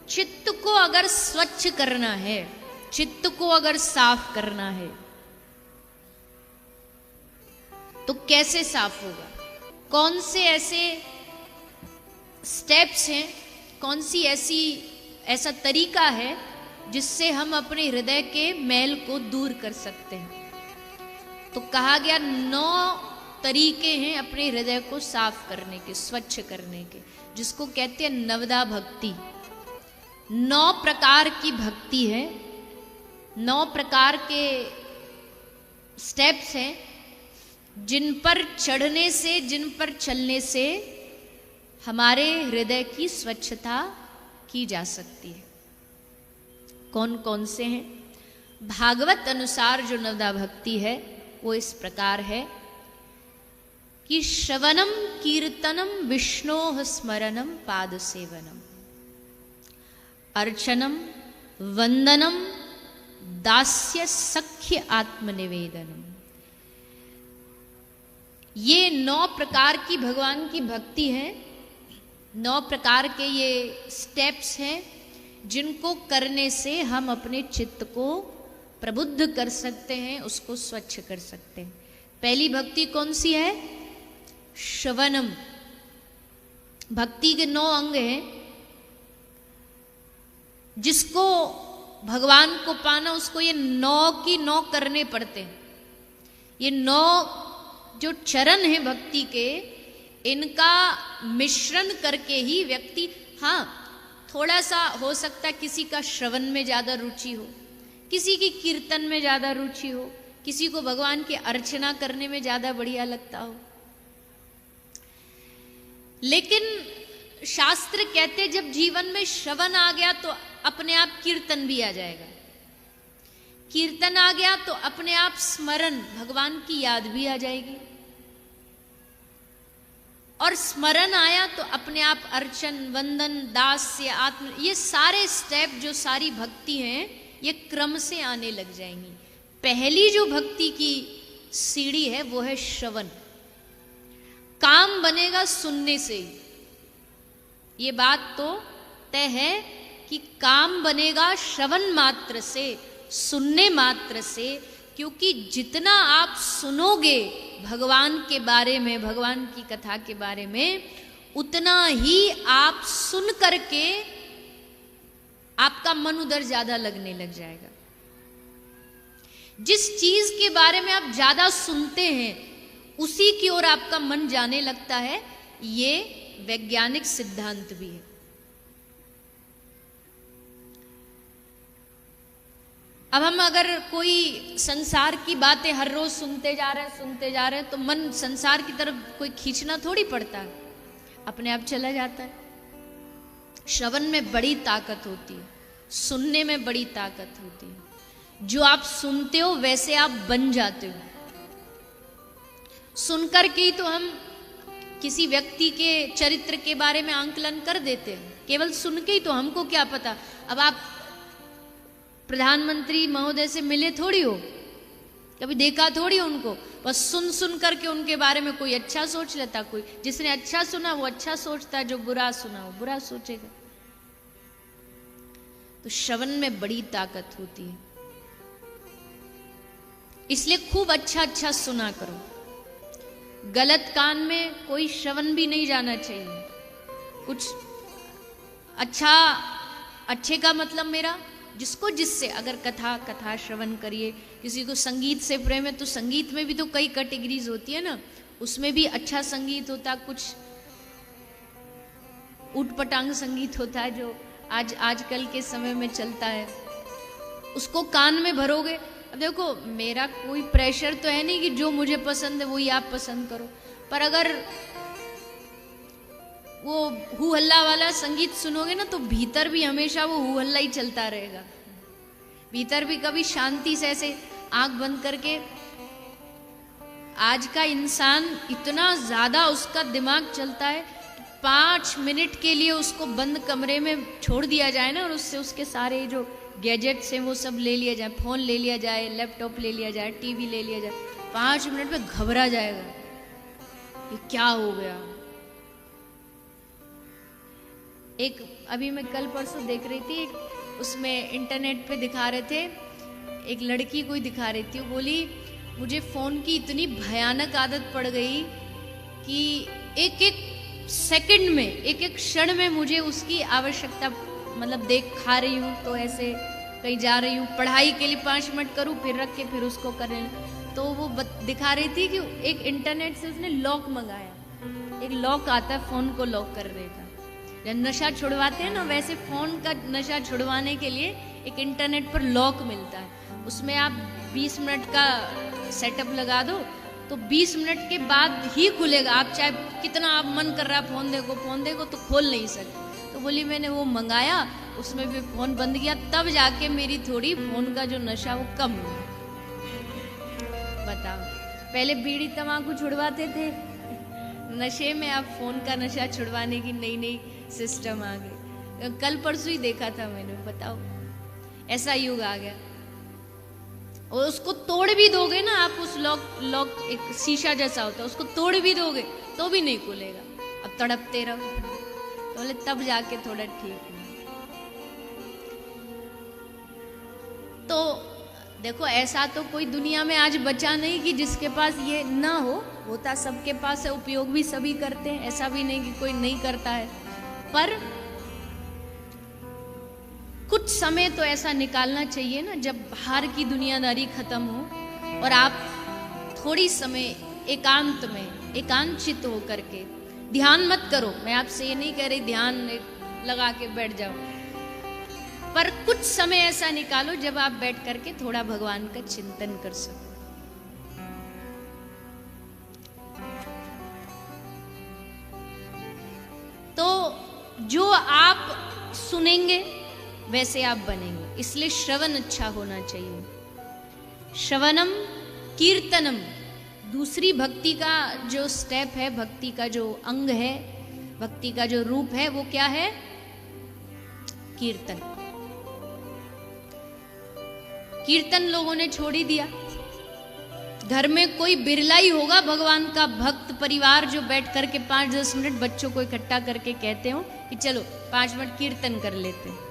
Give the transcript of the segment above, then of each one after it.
चित्त को अगर स्वच्छ करना है, चित्त को अगर साफ करना है, तो कैसे साफ होगा? कौन से ऐसे स्टेप्स हैं, कौन सी ऐसा तरीका है जिससे हम अपने हृदय के मैल को दूर कर सकते हैं? तो कहा गया 9 तरीके हैं अपने हृदय को साफ करने के, स्वच्छ करने के, जिसको कहते हैं नवदा भक्ति। 9 प्रकार की भक्ति है, 9 प्रकार के स्टेप्स हैं जिन पर चढ़ने से, जिन पर चलने से हमारे हृदय की स्वच्छता की जा सकती है। कौन कौन से हैं? भागवत अनुसार जो नवदा भक्ति है वो इस प्रकार है कि श्रवणम कीर्तनम विष्णोः स्मरणम पाद सेवनम अर्चनम वंदनम दास्य सख्य आत्मनिवेदनम। ये 9 प्रकार की भगवान की भक्ति है, 9 प्रकार के ये स्टेप्स हैं जिनको करने से हम अपने चित्त को प्रबुद्ध कर सकते हैं, उसको स्वच्छ कर सकते हैं। पहली भक्ति कौन सी है? श्रवणम। भक्ति के 9 अंग हैं, जिसको भगवान को पाना उसको ये 9 की 9 करने पड़ते हैं। ये 9 जो चरण हैं भक्ति के, इनका मिश्रण करके ही व्यक्ति, हाँ थोड़ा सा हो सकता है किसी का श्रवण में ज्यादा रुचि हो, किसी की कीर्तन में ज्यादा रुचि हो, किसी को भगवान की अर्चना करने में ज्यादा बढ़िया लगता हो, लेकिन शास्त्र कहते जब जीवन में श्रवण आ गया तो अपने आप कीर्तन भी आ जाएगा, कीर्तन आ गया तो अपने आप स्मरण, भगवान की याद भी आ जाएगी, और स्मरण आया तो अपने आप अर्चन, वंदन, दास्य, आत्म, ये सारे स्टेप जो सारी भक्ति हैं ये क्रम से आने लग जाएंगी। पहली जो भक्ति की सीढ़ी है वो है श्रवण। काम बनेगा सुनने से ही, ये बात तो तय है कि काम बनेगा श्रवण मात्र से, सुनने मात्र से, क्योंकि जितना आप सुनोगे भगवान के बारे में, भगवान की कथा के बारे में, उतना ही आप सुन करके आपका मन उधर ज्यादा लगने लग जाएगा। जिस चीज के बारे में आप ज्यादा सुनते हैं उसी की ओर आपका मन जाने लगता है, ये वैज्ञानिक सिद्धांत भी है। अब हम अगर कोई संसार की बातें हर रोज सुनते जा रहे हैं तो मन संसार की तरफ कोई खींचना थोड़ी पड़ता है, अपने आप चला जाता है। श्रवण में बड़ी ताकत होती है, सुनने में बड़ी ताकत होती है। जो आप सुनते हो वैसे आप बन जाते हो। सुनकर के ही तो हम किसी व्यक्ति के चरित्र के बारे में आंकलन कर देते हैं, केवल सुन के ही तो। हमको क्या पता, अब आप प्रधानमंत्री महोदय से मिले थोड़ी हो, कभी देखा थोड़ी हो उनको, बस सुन सुन करके उनके बारे में कोई अच्छा सोच लेता, कोई जिसने अच्छा सुना वो अच्छा सोचता है, जो बुरा सुना वो बुरा सोचेगा। तो श्रवण में बड़ी ताकत होती है, इसलिए खूब अच्छा अच्छा सुना करो। गलत कान में कोई श्रवण भी नहीं जाना चाहिए। कुछ अच्छा, अच्छे का मतलब मेरा जिसको जिससे, अगर कथा श्रवण करिए, किसी को संगीत से प्रेम है तो संगीत में भी तो कई कैटेगरीज होती है ना, उसमें भी अच्छा संगीत होता, कुछ उटपटांग संगीत होता है जो आजकल के समय में चलता है, उसको कान में भरोगे। अब देखो, मेरा कोई प्रेशर तो है नहीं कि जो मुझे पसंद है वही आप पसंद करो, पर अगर वो हु हल्ला वाला संगीत सुनोगे ना तो भीतर भी हमेशा वो हु हल्ला ही चलता रहेगा। भीतर भी कभी शांति से ऐसे आंख बंद करके, आज का इंसान इतना ज्यादा उसका दिमाग चलता है, 5 मिनट के लिए उसको बंद कमरे में छोड़ दिया जाए ना, और उससे उसके सारे जो गैजेट्स हैं वो सब ले लिया जाए, फोन ले लिया जाए, लैपटॉप ले लिया जाए, टीवी ले लिया जाए, 5 मिनट में घबरा जाएगा ये क्या हो गया। एक अभी मैं कल परसों देख रही थी, उसमें इंटरनेट पे दिखा रहे थे, एक लड़की कोई दिखा रही थी, वो बोली मुझे फ़ोन की इतनी भयानक आदत पड़ गई कि एक एक सेकंड में, एक एक क्षण में मुझे उसकी आवश्यकता, मतलब देख खा रही हूँ तो ऐसे कहीं जा रही हूँ, पढ़ाई के लिए 5 मिनट करूँ फिर रख के फिर उसको करें। तो वो दिखा रही थी कि एक इंटरनेट से उसने लॉक मंगाया, एक लॉक आता है फ़ोन को लॉक करने का। जब नशा छुड़वाते हैं ना, वैसे फ़ोन का नशा छुड़वाने के लिए एक इंटरनेट पर लॉक मिलता है, उसमें आप 20 मिनट का सेटअप लगा दो तो 20 मिनट के बाद ही खुलेगा। आप चाहे कितना आप मन कर रहा है फ़ोन देखो तो खोल नहीं सकते। तो बोली मैंने वो मंगाया, उसमें भी फ़ोन बंद किया, तब जाके मेरी थोड़ी फ़ोन का जो नशा वो कम हुआ। बताओ, पहले बीड़ी तम्बाकू छुड़वाते थे, नशे में आप फ़ोन का नशा छुड़वाने की नई नई सिस्टम आ गई। कल परसों ही देखा था मैंने। बताओ, ऐसा युग आ गया। और उसको तोड़ भी दोगे ना आप, उस लॉक एक शीशा जैसा होता है, उसको तोड़ भी दोगे तो भी नहीं खुलेगा, अब तड़पते रहो। तो बोले तब जाके थोड़ा ठीक है। तो देखो, ऐसा तो कोई दुनिया में आज बचा नहीं कि जिसके पास ये ना हो, होता सबके पास है, उपयोग भी सभी करते हैं, ऐसा भी नहीं कि कोई नहीं करता है। पर कुछ समय तो ऐसा निकालना चाहिए ना, जब बाहर की दुनियादारी खत्म हो और आप थोड़ी समय एकांत में एकांचित हो करके, ध्यान मत करो, मैं आपसे ये नहीं कह रही ध्यान लगा के बैठ जाओ, पर कुछ समय ऐसा निकालो जब आप बैठ करके थोड़ा भगवान का चिंतन कर सको। तो जो आप सुनेंगे वैसे आप बनेंगे, इसलिए श्रवण अच्छा होना चाहिए। श्रवणम कीर्तनम, दूसरी भक्ति का जो स्टेप है, भक्ति का जो अंग है, भक्ति का जो रूप है, वो क्या है? कीर्तन। कीर्तन लोगों ने छोड़ ही दिया। घर में कोई बिरला ही होगा भगवान का भक्त परिवार जो बैठ करके 5-10 मिनट बच्चों को इकट्ठा करके कहते हो कि चलो 5 मिनट कीर्तन कर लेते हैं।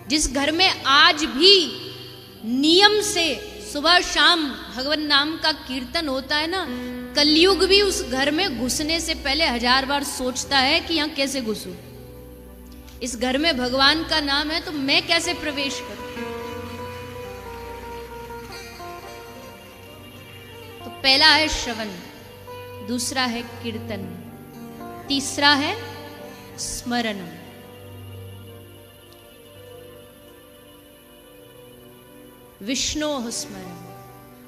जिस घर में आज भी नियम से सुबह शाम भगवान नाम का कीर्तन होता है ना, कलयुग भी उस घर में घुसने से पहले 1000 बार सोचता है कि यहां कैसे घुसूं। इस घर में भगवान का नाम है तो मैं कैसे प्रवेश करूं। तो पहला है श्रवण, दूसरा है कीर्तन, तीसरा है स्मरण। विष्णु स्मरण,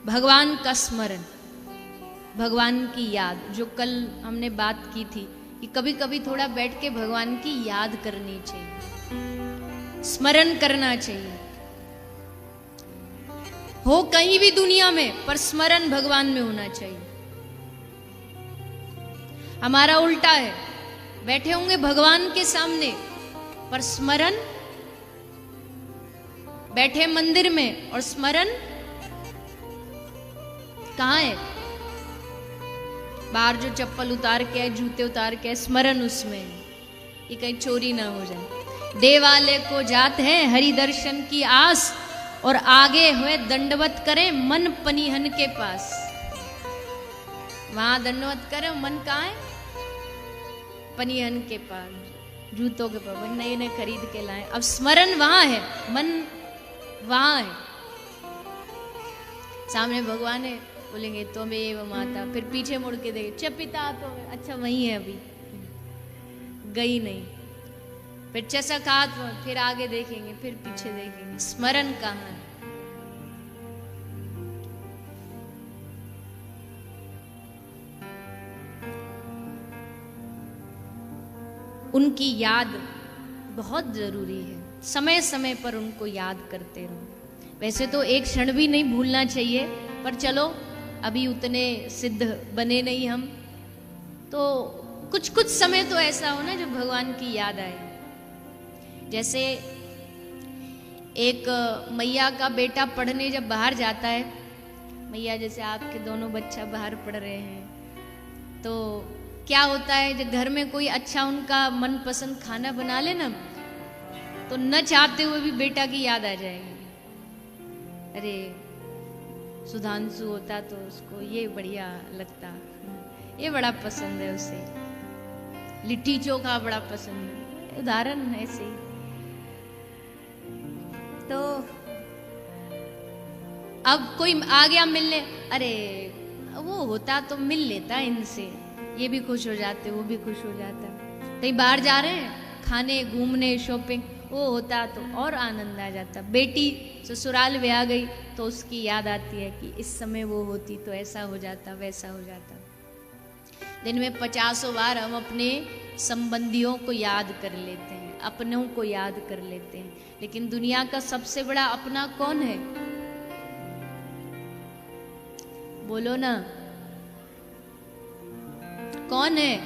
भगवान का स्मरण, भगवान की याद। जो कल हमने बात की थी कि कभी कभी थोड़ा बैठ के भगवान की याद करनी चाहिए, स्मरण करना चाहिए। हो कहीं भी दुनिया में, पर स्मरण भगवान में होना चाहिए। हमारा उल्टा है, बैठे होंगे भगवान के सामने पर स्मरण, बैठे मंदिर में और स्मरण कहां है? बाहर जो चप्पल उतार के, जूते उतार के, स्मरण उसमें, ये कहीं चोरी ना हो जाए। देवालय को जात है हरि दर्शन की आस, और आगे हुए दंडवत करें मन पनिहन के पास। वहां दंडवत करें, मन कहाँ है? पनिहन के पास, जूतों के पास, नए नए खरीद के लाए। अब स्मरण वहां है, मन वहां है, सामने भगवान है, बोलेंगे त्वमेव माता, फिर पीछे मुड़ के देखे, च पिता तो अच्छा वही है, अभी गई नहीं, फिर चषक हाथ, फिर आगे देखेंगे, फिर पीछे देखेंगे, स्मरण कहाँ है? उनकी याद बहुत जरूरी है, समय समय पर उनको याद करते रहो। वैसे तो एक क्षण भी नहीं भूलना चाहिए, पर चलो अभी उतने सिद्ध बने नहीं हम, तो कुछ कुछ समय तो ऐसा हो ना जब भगवान की याद आए। जैसे एक मैया का बेटा पढ़ने जब बाहर जाता है, मैया जैसे आपके दोनों बच्चा बाहर पढ़ रहे हैं, तो क्या होता है जब घर में कोई अच्छा उनका मनपसंद खाना बना ले ना, तो न चाहते हुए भी बेटा की याद आ जाएगी। अरे सुधांशु होता तो उसको ये बढ़िया लगता, ये बड़ा पसंद है उसे, लिट्टी चोखा बड़ा पसंद है। उदाहरण ऐसे ही। तो अब कोई आ गया मिलने, अरे वो होता तो मिल लेता इनसे, ये भी खुश हो जाते, वो भी खुश हो जाता। कहीं बाहर जा रहे हैं खाने, घूमने, शॉपिंग, वो होता तो और आनंद आ जाता। बेटी ससुराल में आ गई तो उसकी याद आती है कि इस समय वो होती तो ऐसा हो जाता, वैसा हो जाता। दिन में 50 बार हम अपने संबंधियों को याद कर लेते हैं, अपनों को याद कर लेते हैं, लेकिन दुनिया का सबसे बड़ा अपना कौन है? बोलो ना, कौन है?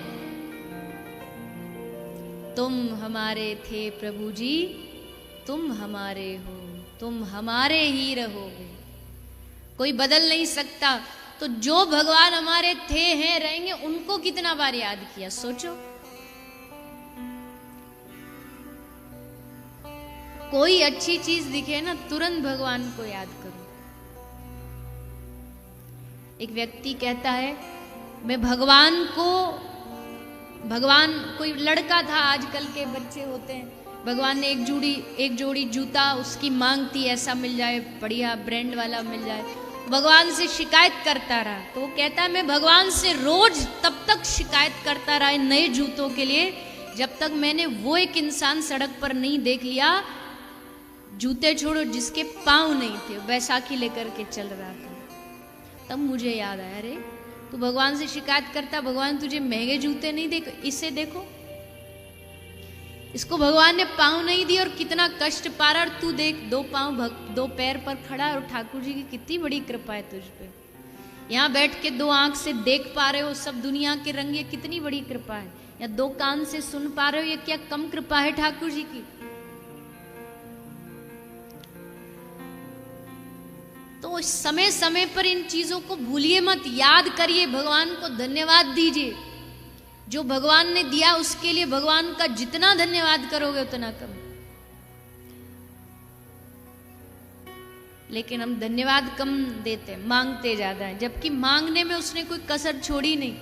तुम हमारे थे प्रभु जी, तुम हमारे हो, तुम हमारे ही रहोगे, कोई बदल नहीं सकता। तो जो भगवान हमारे थे, हैं, रहेंगे, उनको कितना बार याद किया सोचो। कोई अच्छी चीज दिखे ना, तुरंत भगवान को याद करो। एक व्यक्ति कहता है मैं भगवान कोई लड़का था, आजकल के बच्चे होते हैं, भगवान ने एक जोड़ी जूता उसकी मांग थी, ऐसा मिल जाए, बढ़िया ब्रांड वाला मिल जाए, भगवान से शिकायत करता रहा। तो वो कहता है मैं भगवान से रोज तब तक शिकायत करता रहा नए जूतों के लिए, जब तक मैंने वो एक इंसान सड़क पर नहीं देख लिया, जूते छोड़ो जिसके पांव नहीं थे, बैसाखी लेकर के चल रहा था। तब मुझे याद आया, अरे तू भगवान से शिकायत करता, भगवान तुझे महंगे जूते नहीं दे, इसे देखो, इसको भगवान ने पांव नहीं दी और कितना कष्ट पा रहा, और तू देख दो पैर पर खड़ा है, और ठाकुर जी की कितनी बड़ी कृपा है तुझ पे, यहाँ बैठ के 2 आंख से देख पा रहे हो सब दुनिया के रंग, ये कितनी बड़ी कृपा है। या 2 कान से सुन पा रहे हो, ये क्या कम कृपा है ठाकुर जी की? तो समय समय पर इन चीजों को भूलिए मत, याद करिए, भगवान को धन्यवाद दीजिए। जो भगवान ने दिया उसके लिए भगवान का जितना धन्यवाद करोगे उतना कम। लेकिन हम धन्यवाद कम देते हैं, मांगते ज्यादा है, जबकि मांगने में उसने कोई कसर छोड़ी नहीं।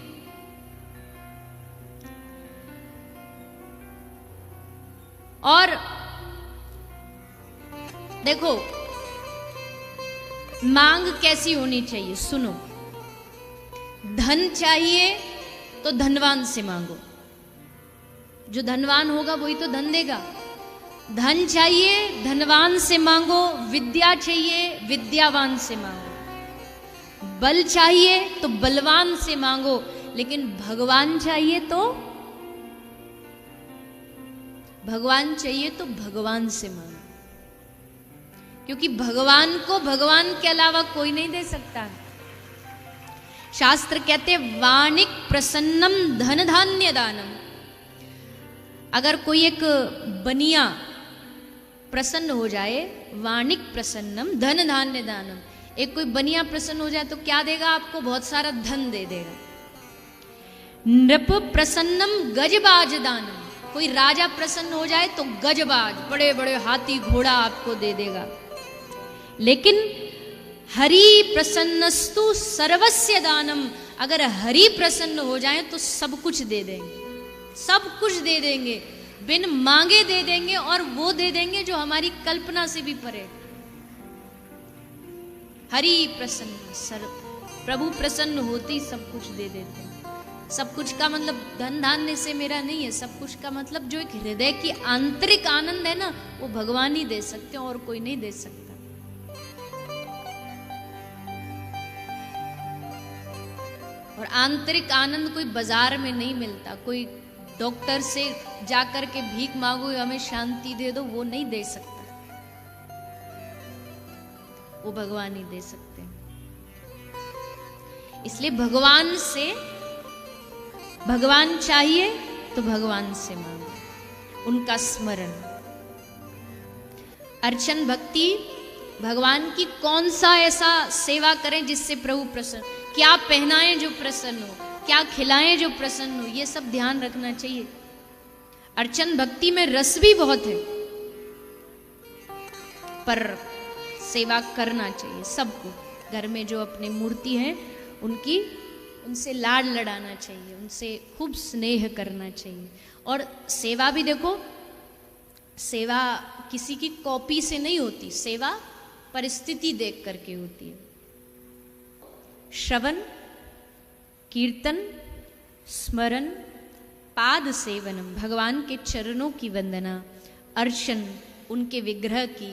और देखो मांग कैसी होनी चाहिए, सुनो। धन चाहिए तो धनवान से मांगो, जो धनवान होगा वही तो धन देगा। धन चाहिए धनवान से मांगो, विद्या चाहिए विद्यावान से मांगो, बल चाहिए तो बलवान से मांगो, लेकिन भगवान चाहिए तो भगवान से मांगो, क्योंकि भगवान को भगवान के अलावा कोई नहीं दे सकता। शास्त्र कहते वाणिक प्रसन्नम धन धान्य दानम। अगर कोई एक बनिया प्रसन्न हो जाए, वाणिक प्रसन्नम धन धान्य दानम, एक कोई बनिया प्रसन्न हो जाए तो क्या देगा आपको? बहुत सारा धन दे देगा। नृप प्रसन्नम गजबाज दानम, कोई राजा प्रसन्न हो जाए तो गजबाज, बड़े बड़े हाथी घोड़ा आपको दे देगा। लेकिन हरि प्रसन्नस्तु सर्वस्य दानम, अगर हरि प्रसन्न हो जाए तो सब कुछ दे देंगे, सब कुछ दे देंगे, बिन मांगे दे देंगे, और वो दे देंगे जो हमारी कल्पना से भी परे। हरि प्रसन्न, प्रभु प्रसन्न होते ही सब कुछ दे देते हैं। सब कुछ का मतलब धन धान्य से मेरा नहीं है, सब कुछ का मतलब जो एक हृदय की आंतरिक आनंद है ना, वो भगवान ही दे सकते हैं और कोई नहीं दे सकता। और आंतरिक आनंद कोई बाजार में नहीं मिलता, कोई डॉक्टर से जाकर के भीख मांगो हमें शांति दे दो, वो नहीं दे सकता, वो भगवान ही दे सकते हैं। इसलिए भगवान चाहिए तो भगवान से मांगो, उनका स्मरण। अर्चन भक्ति भगवान की कौन सा ऐसा सेवा करें जिससे प्रभु प्रसन्न, क्या पहनाएं जो प्रसन्न हो, क्या खिलाएं जो प्रसन्न हो, ये सब ध्यान रखना चाहिए। अर्चन भक्ति में रस भी बहुत है, पर सेवा करना चाहिए सबको। घर में जो अपनी मूर्ति है उनसे लाड लड़ाना चाहिए, उनसे खूब स्नेह करना चाहिए। और सेवा भी देखो, सेवा किसी की कॉपी से नहीं होती, सेवा परिस्थिति देख करके होती है। श्रवण, कीर्तन, स्मरण, पाद सेवनम, भगवान के चरणों की वंदना, अर्चन, उनके विग्रह की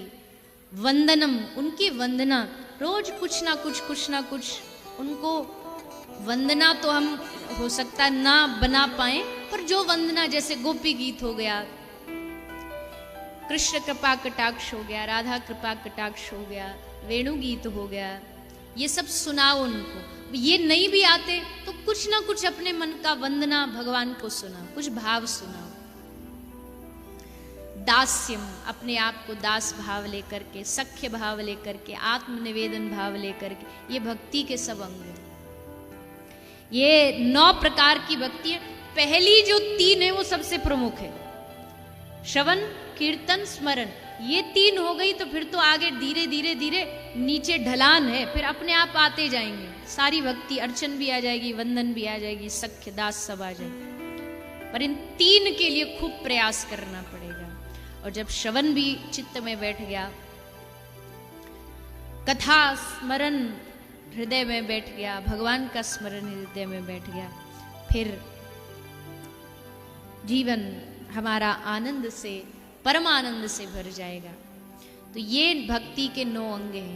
वंदनम, उनकी वंदना, रोज कुछ ना कुछ उनको वंदना तो हम हो सकता ना बना पाए, पर जो वंदना, जैसे गोपी गीत हो गया, कृष्ण कृपा कटाक्ष हो गया, राधा कृपा कटाक्ष हो गया, वेणु गीत हो गया, ये सब सुनाओ उनको। ये नहीं भी आते तो कुछ ना कुछ अपने मन का वंदना भगवान को सुनाओ, कुछ भाव सुनाओ। दास्यम, अपने आप को दास भाव लेकर के, सख्य भाव लेकर के, आत्मनिवेदन भाव लेकर के, ये भक्ति के सब अंग हैं। ये 9 प्रकार की भक्ति है। पहली जो 3 है वो सबसे प्रमुख है, श्रवण, कीर्तन, स्मरण। ये 3 हो गई तो फिर तो आगे धीरे धीरे धीरे नीचे ढलान है, फिर अपने आप आते जाएंगे सारी भक्ति। अर्चन भी आ जाएगी, वंदन भी आ जाएगी, सख्य दास सब आ जाएगी। पर इन 3 के लिए खूब प्रयास करना पड़ेगा। और जब श्रवण भी चित्त में बैठ गया, कथा स्मरण हृदय में बैठ गया, भगवान का स्मरण हृदय में बैठ गया, फिर जीवन हमारा आनंद से, परमानंद से भर जाएगा। तो ये भक्ति के 9 अंग हैं।